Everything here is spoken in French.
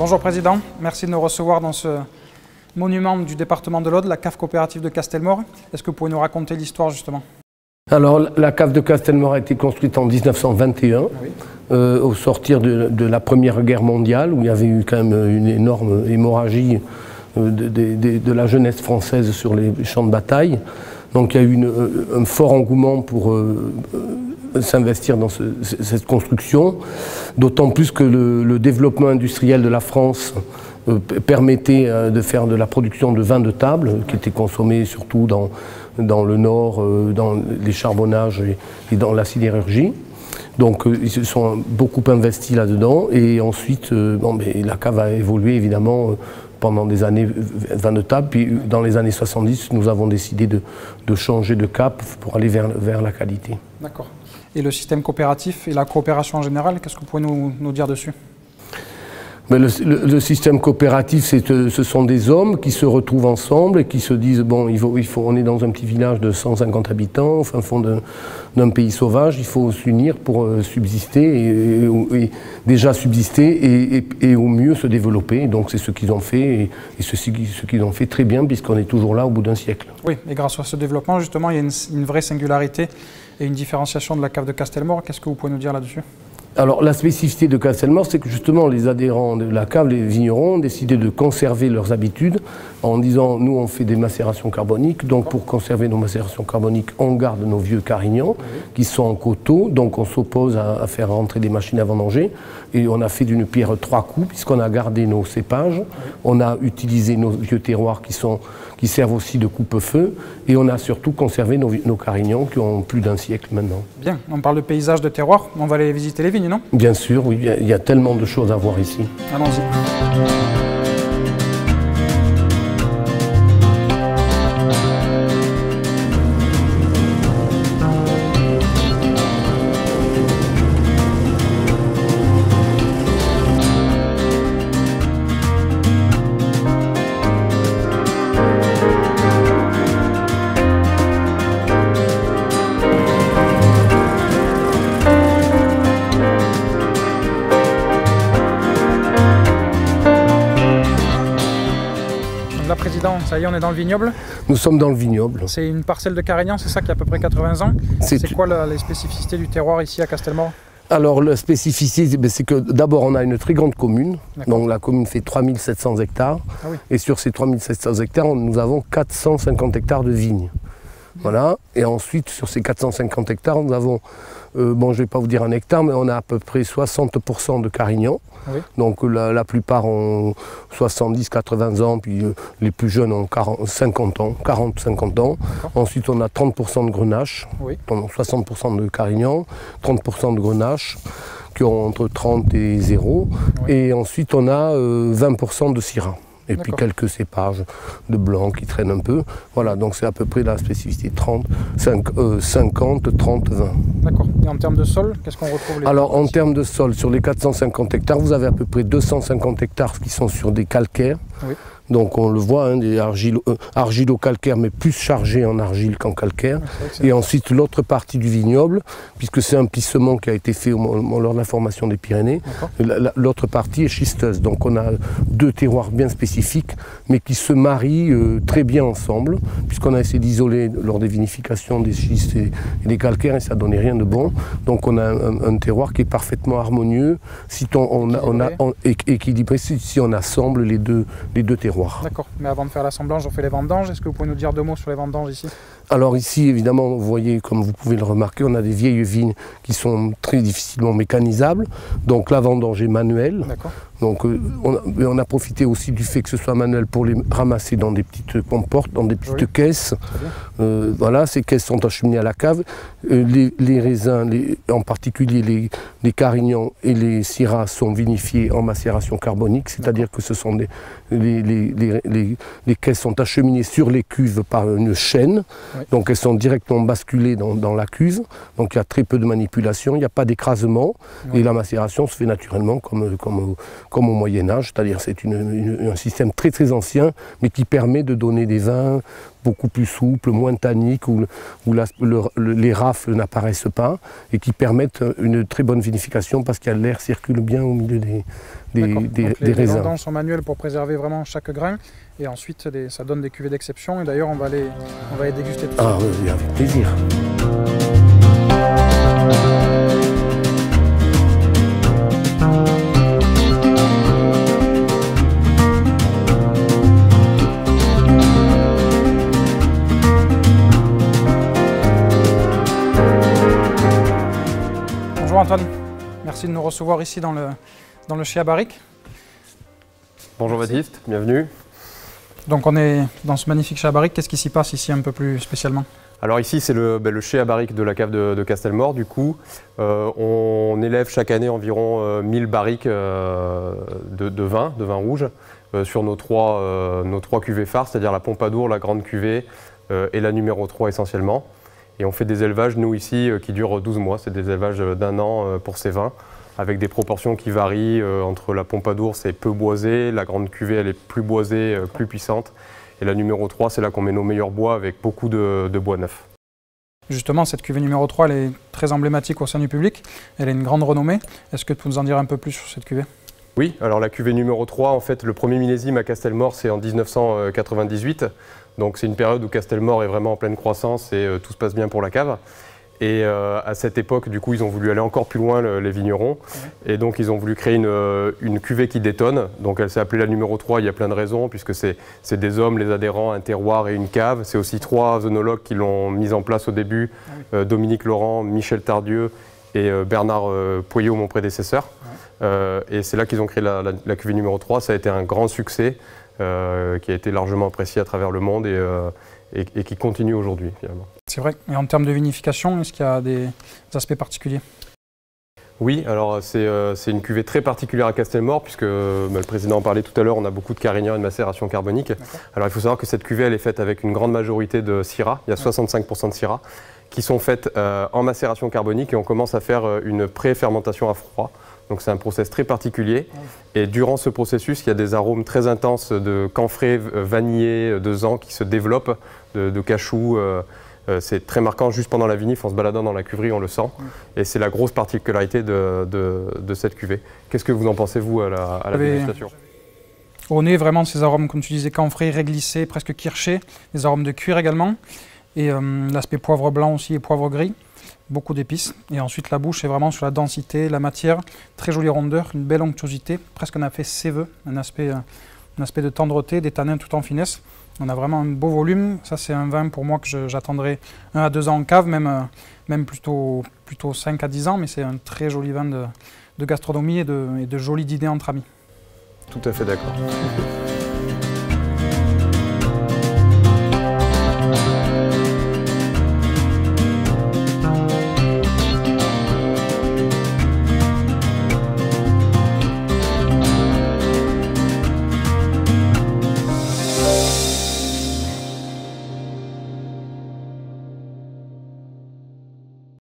Bonjour Président, merci de nous recevoir dans ce monument du département de l'Aude, la cave coopérative de Castelmore. Est-ce que vous pouvez nous raconter l'histoire justement? Alors la cave de Castelmore a été construite en 1921, oui. Au sortir de la Première Guerre mondiale, où il y avait eu quand même une énorme hémorragie de la jeunesse française sur les champs de bataille. Donc il y a eu un fort engouement pour s'investir dans cette construction, d'autant plus que le développement industriel de la France permettait de faire de la production de vin de table, qui était consommé surtout dans le Nord, dans les charbonnages et dans la sidérurgie. Donc ils se sont beaucoup investis là-dedans, et ensuite la cave a évolué évidemment pendant des années vin de table, puis dans les années 70 nous avons décidé de changer de cap pour aller vers la qualité. D'accord. Et le système coopératif et la coopération en général, qu'est-ce que vous pouvez nous dire dessus? Mais le système coopératif, ce sont des hommes qui se retrouvent ensemble et qui se disent, bon, on est dans un petit village de 150 habitants, au fin fond d'un pays sauvage, il faut s'unir pour subsister, et déjà subsister et au mieux se développer. Donc c'est ce qu'ils ont fait, et ce qu'ils ont fait très bien, puisqu'on est toujours là au bout d'un siècle. Oui, et grâce à ce développement, justement, il y a une vraie singularité et une différenciation de la cave de Castelmore. Qu'est-ce que vous pouvez nous dire là-dessus? Alors la spécificité de Castelmore, c'est que justement les adhérents de la cave, les vignerons, ont décidé de conserver leurs habitudes en disant, nous on fait des macérations carboniques, donc pour conserver nos macérations carboniques, on garde nos vieux carignans qui sont en coteaux, donc on s'oppose à faire rentrer des machines à vendanger, et on a fait d'une pierre trois coups puisqu'on a gardé nos cépages, on a utilisé nos vieux terroirs qui servent aussi de coupe-feu, et on a surtout conservé nos carignans qui ont plus d'un siècle maintenant. Bien, on parle de paysage, de terroir, on va aller visiter les vignes, non? Bien sûr, oui, il y a tellement de choses à voir ici. Allons-y. Là, Président, ça y est, on est dans le vignoble? Nous sommes dans le vignoble. C'est une parcelle de Carignan, c'est ça, qui a à peu près 80 ans? C'est quoi les spécificités du terroir ici à Castelmore? Alors la spécificité, c'est que d'abord on a une très grande commune, donc la commune fait 3700 hectares, et sur ces 3700 hectares, nous avons 450 hectares de vignes. Voilà, et ensuite sur ces 450 hectares, nous avons, je ne vais pas vous dire un hectare, mais on a à peu près 60% de Carignan. Oui. Donc la plupart ont 70-80 ans, puis les plus jeunes ont 40-50 ans. Ensuite on a 30% de Grenache, oui. 60% de Carignan, 30% de Grenache, qui ont entre 30 et 0. Oui. Et ensuite on a 20% de Syrah. Et puis quelques cépages de blanc qui traînent un peu. Voilà, donc c'est à peu près la spécificité 50, 30, 20. D'accord. Et en termes de sol, qu'est-ce qu'on retrouve? Alors en termes de sol, sur les 450 hectares, vous avez à peu près 250 hectares qui sont sur des calcaires. Oui. Donc on le voit, hein, des argilo-calcaires, mais plus chargés en argile qu'en calcaire. Et ensuite l'autre partie du vignoble, puisque c'est un plissement qui a été fait lors de la formation des Pyrénées, l'autre partie est schisteuse. Donc on a deux terroirs bien spécifiques, mais qui se marient très bien ensemble, puisqu'on a essayé d'isoler lors des vinifications des schistes et des calcaires, et ça ne donnait rien de bon. Donc on a un terroir qui est parfaitement harmonieux, équilibré si on assemble les deux terroirs. D'accord, mais avant de faire l'assemblage, on fait les vendanges. Est-ce que vous pouvez nous dire deux mots sur les vendanges ici? Alors ici, évidemment, vous voyez, comme vous pouvez le remarquer, on a des vieilles vignes qui sont très difficilement mécanisables. Donc la vendange est manuelle. Donc on a profité aussi du fait que ce soit manuel pour les ramasser dans des petites comportes, dans des petites caisses. Voilà, ces caisses sont acheminées à la cave. Les raisins, en particulier les Carignans et les Syrahs, sont vinifiés en macération carbonique, c'est-à-dire que ce sont les caisses sont acheminées sur les cuves par une chaîne. Donc elles sont directement basculées dans la cuve, donc il y a très peu de manipulation, il n'y a pas d'écrasement, et la macération se fait naturellement comme au Moyen-Âge, c'est-à-dire c'est un système très très ancien, mais qui permet de donner des vins beaucoup plus souple, moins tannique, où les rafles n'apparaissent pas et qui permettent une très bonne vinification parce que l'air circule bien au milieu des raisins. Les vendanges sont manuelles pour préserver vraiment chaque grain et ensuite ça donne des cuvées d'exception et d'ailleurs on va les déguster tout ça. Ah oui, avec plaisir. Bonjour Antoine, merci de nous recevoir ici dans le chai à barriques. Bonjour Baptiste, bienvenue. Donc on est dans ce magnifique chai à barriques, qu'est-ce qui s'y passe ici un peu plus spécialement? Alors ici c'est le chai à barriques de la cave de Castelmore. Du coup, on élève chaque année environ 1000 barriques de vin rouge sur nos trois cuvées phares, c'est-à-dire la Pompadour, la grande cuvée et la numéro 3 essentiellement. Et on fait des élevages, nous ici, qui durent 12 mois. C'est des élevages d'1 an pour ces vins, avec des proportions qui varient entre la Pompadour, c'est peu boisé, la grande cuvée, elle est plus boisée, plus puissante. Et la numéro 3, c'est là qu'on met nos meilleurs bois avec beaucoup de bois neuf. Justement, cette cuvée numéro 3, elle est très emblématique au sein du public. Elle a une grande renommée. Est-ce que tu peux nous en dire un peu plus sur cette cuvée? Oui, alors la cuvée numéro 3, en fait, le premier millésime à Castelmore, c'est en 1998. Donc c'est une période où Castelmore est vraiment en pleine croissance et tout se passe bien pour la cave. Et à cette époque, du coup, ils ont voulu aller encore plus loin, les vignerons. Et donc ils ont voulu créer une cuvée qui détonne. Donc elle s'est appelée la numéro 3, il y a plein de raisons, puisque c'est des hommes, les adhérents, un terroir et une cave. C'est aussi 3 œnologues qui l'ont mise en place au début, Dominique Laurent, Michel Tardieu et Bernard Poyot, mon prédécesseur. Et c'est là qu'ils ont créé la cuvée numéro 3. Ça a été un grand succès qui a été largement apprécié à travers le monde et qui continue aujourd'hui finalement. C'est vrai. Et en termes de vinification, est-ce qu'il y a des aspects particuliers? Oui, alors c'est une cuvée très particulière à Castelmore puisque le président en parlait tout à l'heure, on a beaucoup de carignan et de macération carbonique. Alors il faut savoir que cette cuvée elle est faite avec une grande majorité de syrah, il y a 65% de syrah qui sont faites en macération carbonique et on commence à faire une pré-fermentation à froid. Donc c'est un process très particulier et durant ce processus, il y a des arômes très intenses de camphré, vanillé, de zan qui se développent, de cachou. C'est très marquant juste pendant la vinif, en se baladant dans la cuverie, on le sent. Et c'est la grosse particularité de cette cuvée. Qu'est-ce que vous en pensez, vous, à la dégustation? Au nez, vraiment, ces arômes, comme tu disais, camphré, réglissé, presque kirché, des arômes de cuir également. Et l'aspect poivre blanc aussi et poivre gris. Beaucoup d'épices. Et ensuite, la bouche est vraiment sur la densité, la matière, très jolie rondeur, une belle onctuosité, presque un effet séveux, un aspect de tendreté, des tanins tout en finesse. On a vraiment un beau volume. Ça, c'est un vin pour moi que j'attendrai 1 à 2 ans en cave, même plutôt 5 à 10 ans, mais c'est un très joli vin de gastronomie et de jolies dîners entre amis. Tout à fait d'accord.